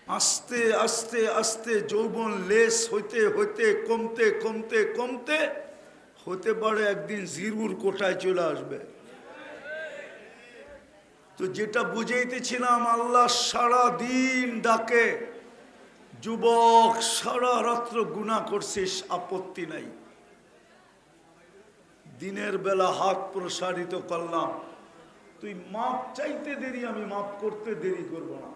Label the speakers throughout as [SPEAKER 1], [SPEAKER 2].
[SPEAKER 1] আস্তে আস্তে আস্তে যৌবন লেস হইতে হইতে কমতে কমতে কমতে হতে পারে একদিন জিরুর কোটায় চলে আসবে। তো যেটা বুঝাইতেছিলাম, আল্লাহ সারা দিন ডাকে, যুবক সারা রাত্র গুনাহ করছিস, আপত্তি নাই, দিনের বেলা হাত প্রসারিত করলাম, তুই মাপ চাইতে দেরি, আমি মাপ করতে দেরি করব না।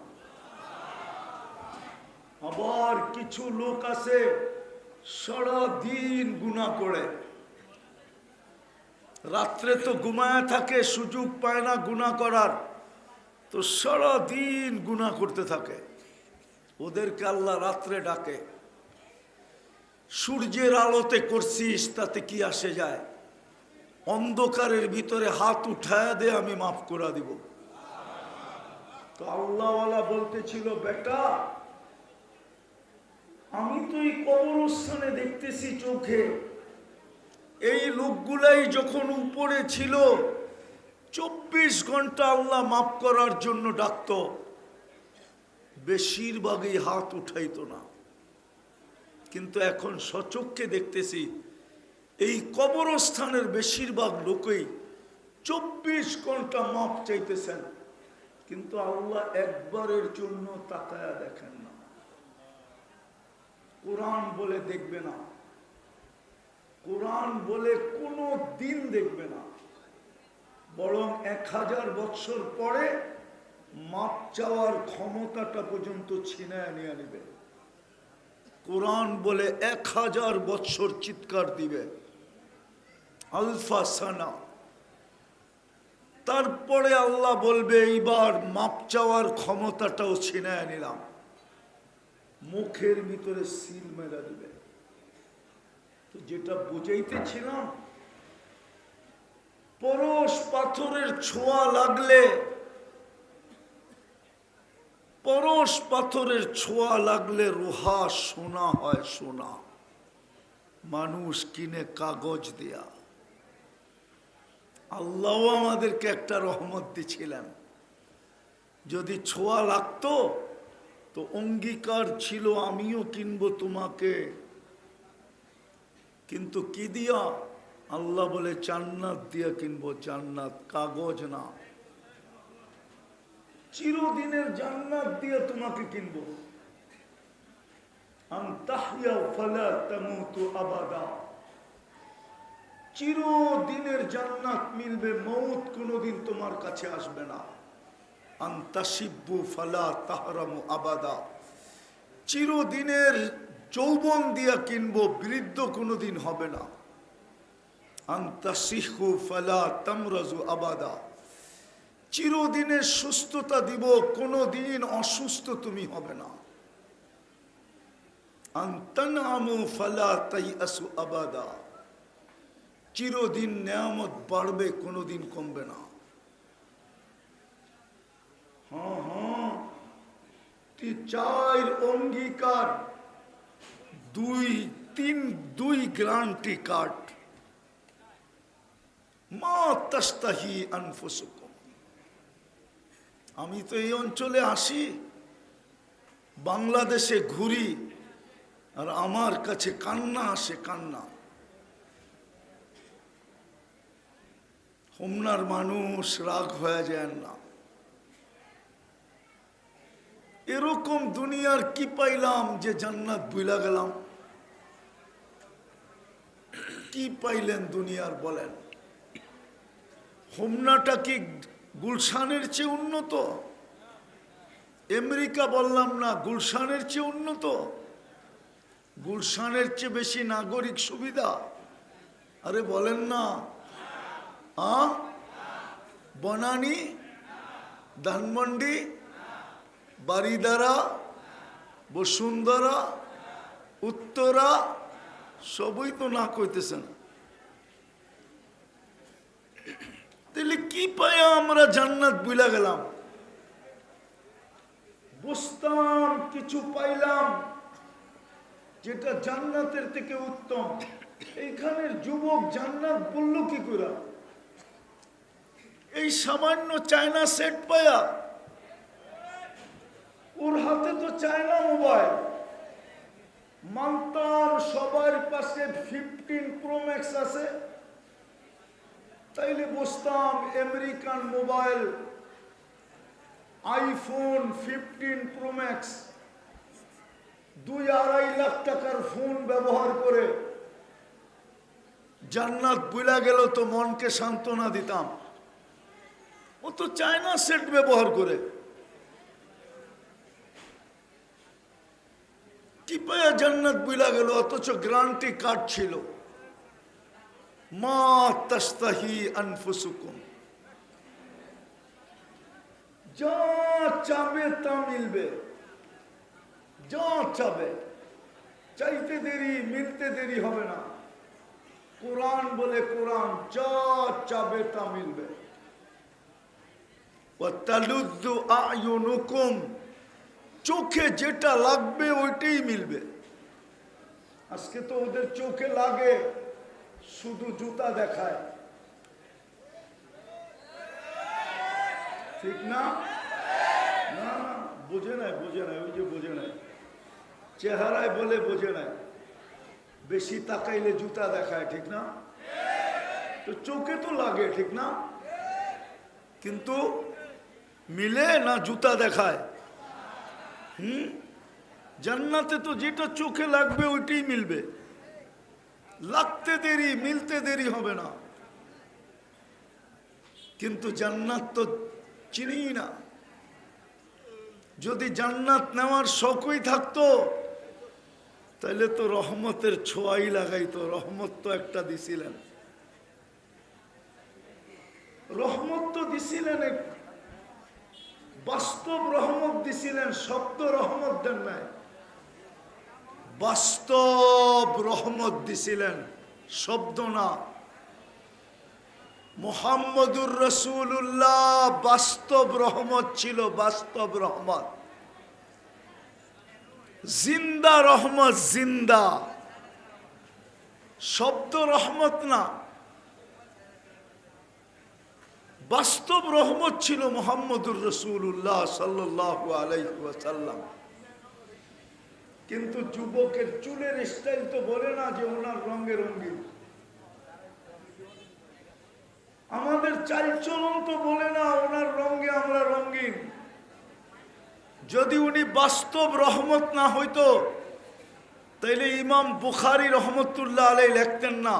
[SPEAKER 1] আবার কিছু লোক আছে সারা দিন গুনাহ করে, রাত্রে তো ঘুমায় থাকে, সুযোগ পায় না গুনাহ করার, তো সারা দিন গুনাহ করতে থাকে। ওদেরকে আল্লাহ রাত্রে ডাকে, সূর্যের আলোতে করছিস তাতে কি আসে যায়, অন্ধকারের ভিতরে হাত উঠায় দে, আমি মাফ করে দিব। তো আল্লাহওয়ালা বলতেছিল, বেটা আমি তো এই কবরস্থানে দেখতেছি চোখে, এই লোকগুলাই যখন উপরে ছিল 24 ঘন্টা আল্লাহ মাফ করার জন্য ডাকত, বেশিরভাগই হাত উঠাইতো না। কিন্তু এখন সচক্ষে দেখতেছি এই কবরস্থানের বেশিরভাগ লোকই 24 ঘন্টা মাফ চাইতেছেন, কিন্তু আল্লাহ একবারের জন্য তাকায়া দেখেন না, কোরআন বলে দেখবে না, কোরআন বলে কোনো দিন দেখবে না, বরং 1000 বৎসর পরে মাপ চাওয়ার ক্ষমতাটা পর্যন্ত ছিনায় নিয়ে নেবে। কোরআন বলে 1000 বৎসর চিৎকার দিবে, আলফা সানা, তারপরে আল্লাহ বলবে এইবার মাপ চাওয়ার ক্ষমতাটাও ছিনায় নিলাম, মুখের ভিতরে সিল মেরা দিবে। তো যেটা বুঝাইতেছিলাম, পরশ পাথরের ছোঁয়া লাগলে, পরশ পাথরের ছোঁয়া লাগলে রোহা সোনা হয়, সোনা মানুষ কিনে কাগজ দেয়া। আল্লাহ আমাদেরকে একটা রহমত দিছিলেন, যদি ছোঁয়া লাগতো তো অঙ্গীকার ছিল আমিও কিনবো তোমাকে, কিন্তু কি দিয়া? আল্লাহ বলে জান্নাত দিয়া কিনবো, জান্নাত, কাগজ না, চিরদিনের জান্নাত দিয়ে তোমাকে কিনবো। আনতাহইয়া ফালা তামুতু আবাদা, চিরদিনের জান্নাত মিলবে, মৌত কোনোদিন তোমার কাছে আসবে না। আনতাশিব্বু ফালা তাহরামু আবাদা, চিরদিনের যৌবন দিয়া কিনবো, বৃদ্ধ কোনোদিন হবে না। আনতাসিহু ফালা তামরাজু আবাদা, চিরদিনের সুস্থতা দিব, কোনোদিন অসুস্থ তুমি হবে না। আনতানামু ফালা তাইয়াসু আবাদা, চিরদিন নেয়ামত বাড়বে, কোনোদিন কমবে না। হ্যাঁ হ্যাঁ, 4 অঙ্গীকার, 2 গ্যারান্টি কার্ড। মা তাস্তাহি আনফুসুকুম, আমি তো এই অঞ্চলে আসি, বাংলাদেশে ঘুরি, আর আমার কাছে কান্না আসে, কান্না। হোমনার মানুষ রাগ হয়ে যায় না, এরকম দুনিয়ার কি পাইলাম যে জান্নাত ভুলা গেলাম? কি পাইলেন দুনিয়ার বলেন? হোমনাটা কি গুলশানের চেয়ে উন্নত? আমেরিকা বললাম না, গুলশানের চেয়ে উন্নত, গুলশানের চেয়ে বেশি নাগরিক সুবিধা? আরে বলেন না। বনানী, ধানমন্ডি, বারিধারা, বসুন্ধরা, উত্তরা, সবই তো না কইতেছেন। তাহলে কি পাইয়া আমরা জান্নাত ভুলা গেলাম? বুঝতাম কিছু পাইলাম যেটা জান্নাতের থেকে উত্তম, এইখানের যুবক জান্নাত বলল কি করে? এই সামান্য চায়না সেট পায়া ওর হাতে তো চায়না মোবাইল, মানতাম সবার পাশে 15 প্রো ম্যাক্স আছে, তাইলে বসতাম American mobile iPhone 15 pro max 2-2.5 lakh টাকার ফোন ব্যবহার করে জান্নাত বুলা গেল তো মনকে সান্ত্বনা দিতাম। ও তো চায়না সেট ব্যবহার করে, কি পায়া জান্নাত বুলা গেল, অথচ গ্যারান্টি কার্ড ছিল। মা তাস্তাহি আনফুসুকুম, যা চাবে তা মিলবে, যা চাবে, চাইতে দেরি মিলতে দেরি হবে না। কোরআন বলে, কোরআন যা চাবে তা মিলবে। ওয়াতালুযু আ'য়ুনুকুম, চোখে যেটা লাগবে ওইটাই মিলবে। আজকে তো ওদের চোখে লাগে শুধু জুতা দেখায়, ঠিক না? না না, বোঝে নাই, বোঝে নাই, ওই যে বোঝে নাই, চেহারায় বলে বোঝে নাই, বেশি তাকাইলে জুতা দেখায়, ঠিক না? তো চোখে তো লাগে, ঠিক না? কিন্তু মিলে না জুতা দেখায়। জান্নাতে তো যেটা চোখে লাগবে ওইটাই মিলবে, লাগতে দেরি মিলতে দেরি হবে না। কিন্তু জান্নাত তো চিনি না। যদি জান্নাত নেওয়ার শখই থাকতো তাহলে তো রহমতের ছোঁয়াই লাগাইতো। রহমত তো একটা দিছিলেন, রহমত তো দিছিলেন, বাস্তব রহমত দিছিলেন, শব্দ রহমত দেন নাই, বাস্তব রহমত দিছিলেন, শব্দ না। মুহাম্মদুর রাসূলুল্লাহ বাস্তব রহমত ছিল, বাস্তব রহমত, জিন্দা রহমত, জিন্দা, শব্দ রহমত না, বাস্তব রহমত ছিল মুহাম্মদুর রাসূলুল্লাহ সাল্লাল্লাহু আলাইহি ওয়াসাল্লাম। কিন্তু যুবকের চুলের স্টাইল তো বলে না যে ওনার রঙে রঙিন, আমাদের চালচলন তো বলে না ওনার রঙে আমরা রঙিন। যদি উনি বাস্তব রহমত না হইতো তাইলে ইমাম বুখারী রহমতুল্লাহ আলাইহি লিখতেন না,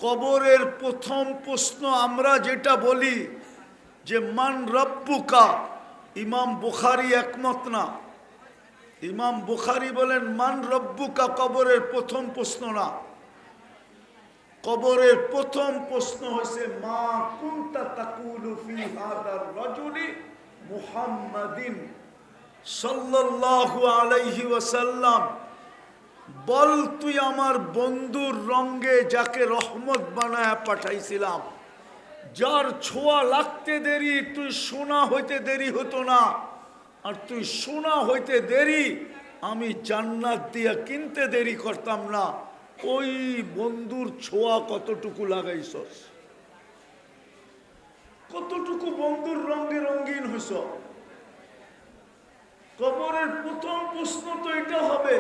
[SPEAKER 1] কবরের প্রথম প্রশ্ন আমরা যেটা বলি যে মান রব্বুকা, ইমাম বুখারী একমত না। ইমাম বুখারী বলেন মান রব্বুকা কবরের প্রথম প্রশ্ন না, কবরের প্রথম প্রশ্ন হইছে মা কুনতা তাকুলু ফি হাদার রাজুলি মুহাম্মাদিন সাল্লাল্লাহু আলাইহি ওয়াসাল্লাম, বল তুই আমার বন্ধুর রঙে যাকে রহমত বানায় পাঠাইছিলাম, যার ছোঁয়া লাগতে দেরি তুই সোনা হইতে দেরি হতো না, আর তুই সোনা হইতে দেরি আমি জান্নাত দিয়া কিনতে দেরি করতাম না, ওই বন্ধুর ছোঁয়া কতটুকু লাগাইছস, কতটুকু বন্ধুর রঙে রঙিন হইছ। কবরের প্রথম প্রশ্ন তো এটা হবে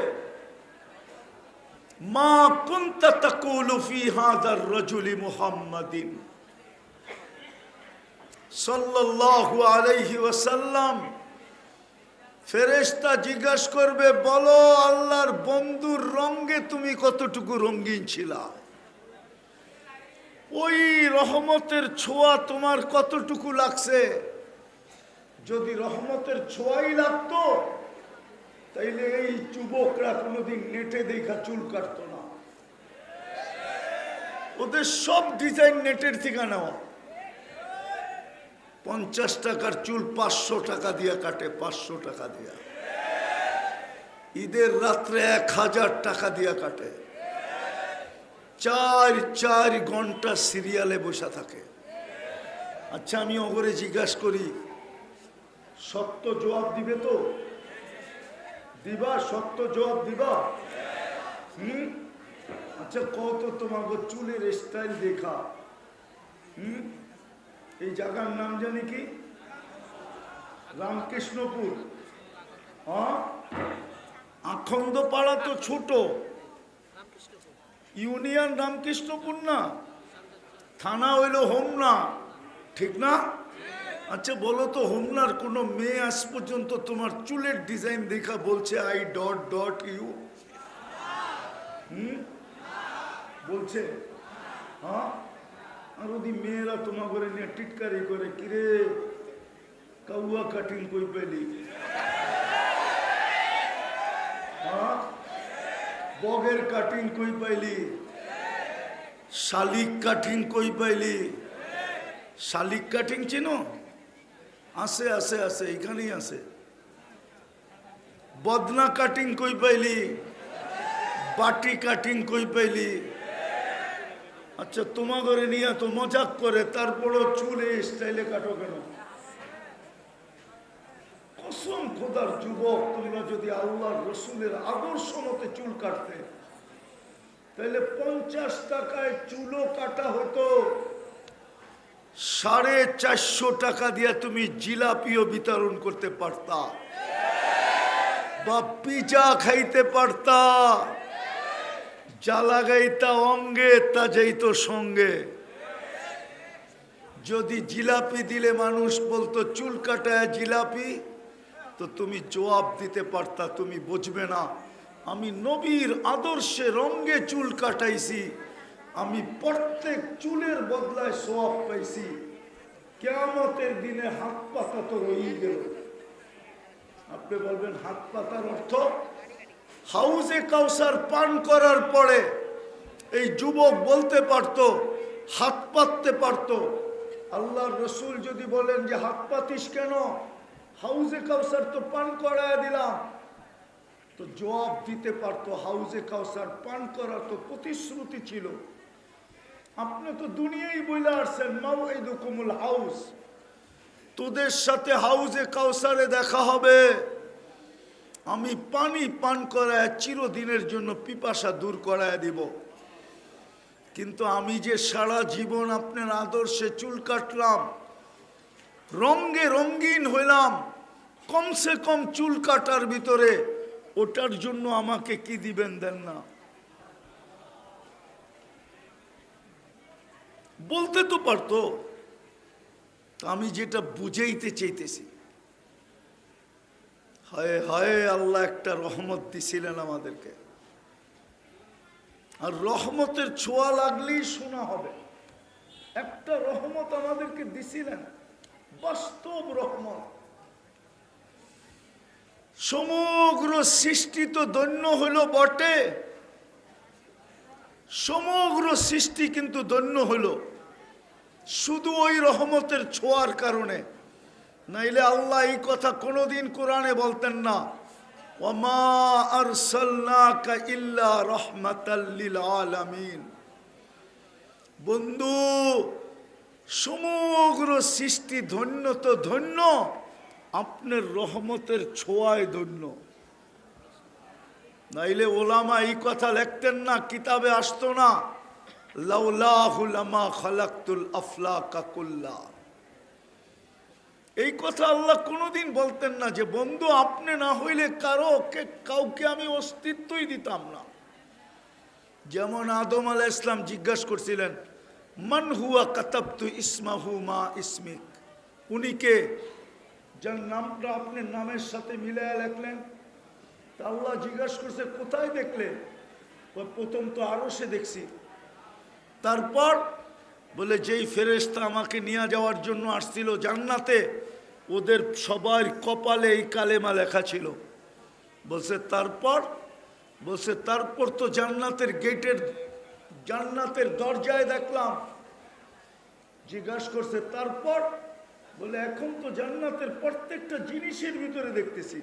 [SPEAKER 1] মা কুনতা তাকুলু ফি হাযার রাজুলি মুহাম্মাদিন সাল্লাল্লাহু আলাইহি ওয়াসাল্লাম। ফেরেশতা জিজ্ঞাসা করবে, বলো আল্লাহর বন্ধুর রঙে তুমি কতটুকু রঙিন ছিলা, ওই রহমতের ছোঁয়া তোমার কতটুকু লাগছে। যদি রহমতের ছোঁয়াই লাগতো তাইলে এই যুবকরা কোনোদিন নেটে দেখা চুল কাটতো না। ওদের সব ডিজাইন নেটের থেকে নেওয়া। 50 টাকার চুল 500 টাকা দিয়া কাটে, 500 টাকা দিয়া। ঈদের রাত্রে 1000 টাকা দিয়া কাটে। 4 ঘন্টা সিরিয়ালে বসে থাকে। আচ্ছা, আমি ওগরে জিজ্ঞাসা করি, সত্য জবাব দিবে তো? দিবা? সত্য জবাব দিবা? আচ্ছা, কত তোমাকে চুলের স্টাইল দেখা। এই জায়গার নাম জানি কি? রামকৃষ্ণপুর। হ্যাঁ, আখন্দ পাড়া তো ছোট, ইউনিয়ন রামকৃষ্ণপুর না, থানা হইল হোমনা, ঠিক না? আচ্ছা বলো তো, হোমনার কোনো মেয়ে আজ পর্যন্ত তোমার চুলের ডিজাইন দেখা বলছে আই ডট ডট ইউ? বলছে? হ্যাঁ, আর ওদি মেয়েরা তোমার করে নিয়ে টিটকারি করে, কিরে কাউয়া কাটিং কই পেলি, হ্যাঁ বগের কাটিং কই পাইলি, শালিক কাটিং কই পাইলি? শালিক কাটিং চিনো? আছে আছে আছে, এখানেই আছে। বদনা কাটিং কই পাইলি? বাটি কাটিং কই পাইলি? আচ্ছা তোমার ঘরে নিয়ে তো মজাক করে, তারপরও চুল এই স্টাইলে কাটো কেন? কসম খোদার যুবক, তোমরা যদি আল্লাহর রসুলের আদর্শ মতে চুল কাটতে, তাহলে 50 টাকায় চুলও কাটা হতো, 450 টাকা দিয়ে তুমি জিলাপিও বিতরণ করতে পারতা, বা পিজা খাইতে পারতা, যা লাগাইতা অঙ্গে তা যাইত সঙ্গে। যদি জিলাপি দিলে মানুষ বলতো চুল কাটায় জিলাপি, তো তুমি জবাব দিতে পারতা, তুমি বুঝবে না আমি নবীর আদর্শে রঙ্গে চুল কাটাইছি, আমি প্রত্যেক চুলের বদলায় সওয়াব পাইছি, কিয়ামতের দিনে হাত পাতা তো রয়েই গেল। আপনি বলবেন হাত পাতার অর্থ? হাউজে কাউসার পান করার পরে এই যুবক বলতে পারতো, হাত পাততে পারতো। আল্লাহর রসুল যদি বলেন যে হাত পাতিস কেন, হাউজে কাউসার তো পান করায় দিলাম, তো জবাব দিতে পারতো হাউজে কাউসার পান করা তো প্রতিশ্রুতি ছিল। আপনি তো দুনিয়ায় বলে আসছেন মাউইদুকুমুল হাউস, তোদের সাথে হাউজে কাউসারে দেখা হবে, আমি পানি পান করায় চিরদিনের জন্য পিপাসা দূর করায় দিব। কিন্তু আমি যে সারা জীবন আপনার আদর্শে চুল কাটলাম, রঙ্গে রঙ্গিন হইলাম, কমসে কম চুল কাটার ভিতরে ওটার জন্য আমাকে কি দিবেন? দেন না। বলতে তো পারতো। আমি যেটা বুঝাইতে চাইতেছি, হায় হায় আল্লাহ একটা রহমত দিছিলেন আমাদেরকে, আর রহমতের ছোঁয়া লাগলেই শোনা হবে। একটা রহমত আমাদেরকে দিছিলেন, বাস্তব রহমত। সমগ্র সৃষ্টি তো ধন্য হইল বটে, সমগ্র সৃষ্টি কিন্তু ধন্য হইল শুধু ওই রহমতের ছোঁয়ার কারণে। নাইলে আল্লাহ এই কথা কোনোদিন কোরআনে বলতেন না, ওয়ামা আরসালনাকা ইল্লা রাহমাতাল লিল আলামিন। বন্ধু, সমগ্র সৃষ্টি ধন্য তো ধন্য, আপনার রহমতের ছোঁয়ায় ধন্য। নাইলে ওলামা এই কথা লিখতেন না, কিতাবে আসতো না, লাউলাহু লামা খালাকতুল আফলাকা কুল্লা। এই কথা আল্লাহ কোনোদিন বলতেন না যে বন্ধু আপনি না হইলে কাউকে আমি অস্তিত্বই দিতাম না। যেমন আদম আলাইহিস সালাম জিজ্ঞাসা করছিলেন, মান হুয়া কাতাবতু ইসমাহু মা ইসমিক, উনি কে, যার নামটা আপনি নামের সাথে মিলায়া লেখলেন। তা আল্লাহ জিজ্ঞাসা করছে কোথায় দেখলে? প্রথম তো আরশে দেখছি। তারপর বলে যেই ফেরেশতা আমাকে নিয়ে যাওয়ার জন্য আসছিল জান্নাতে, ওদের সবার কপালে এই কালেমা লেখা ছিল। বলছে তারপর তো জান্নাতের দরজায় দেখলাম। জিজ্ঞাসা করছে তারপর? বলে এখন তো জান্নাতের প্রত্যেকটা জিনিসের ভিতরে দেখতেছি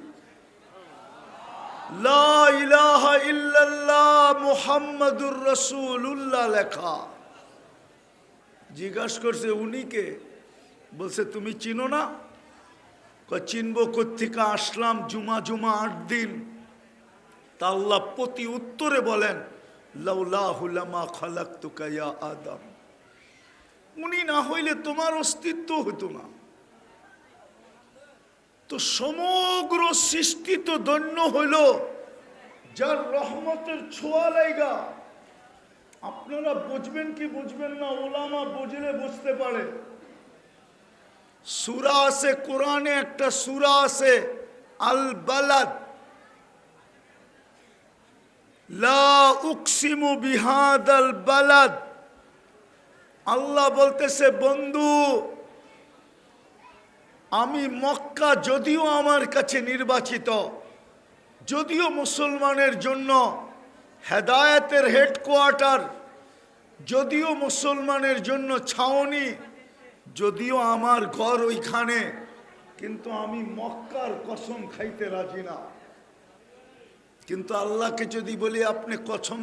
[SPEAKER 1] লা ইলাহা ইল্লাল্লাহ মুহাম্মাদুর রাসূলুল্লাহ লেখা। জিজ্ঞাসা করছে উনি কে? বলছে তুমি চিনো না? চিনবো কোত্থেকে, আসলাম জুমা 8 দিন। তা আল্লাহ প্রতি উত্তরে বলেন, লাউলাহু লামা খালাকতুকা ইয়া আদম, উনি না হইলে তোমার অস্তিত্ব হতো না। তো সমগ্র সৃষ্টি তো ধন্য হইল যার রহমতের ছোঁয়া লাইগা। আপনারা বুঝবেন কি বুঝবেন না, ওলামা বুঝলে বুঝতে পারে। সূরা আছে কোরআনে, একটা সূরা আছে আল বালাদ, লা উকসিমু বিহাদাল বালাদ। আল্লাহ বলতেছে, বন্ধু আমি মক্কা যদিও আমার কাছে নির্বাচিত, যদিও মুসলমানের জন্য হেদায়েতের হেডকোয়ার্টার, যদিও মুসলমানের জন্য ছাউনি, যদিও আমার ঘর ওইখানে, কিন্তু আমি মক্কার কসম খাইতে রাজি না। কিন্তু আল্লাহকে যদি বলি আপনি কসম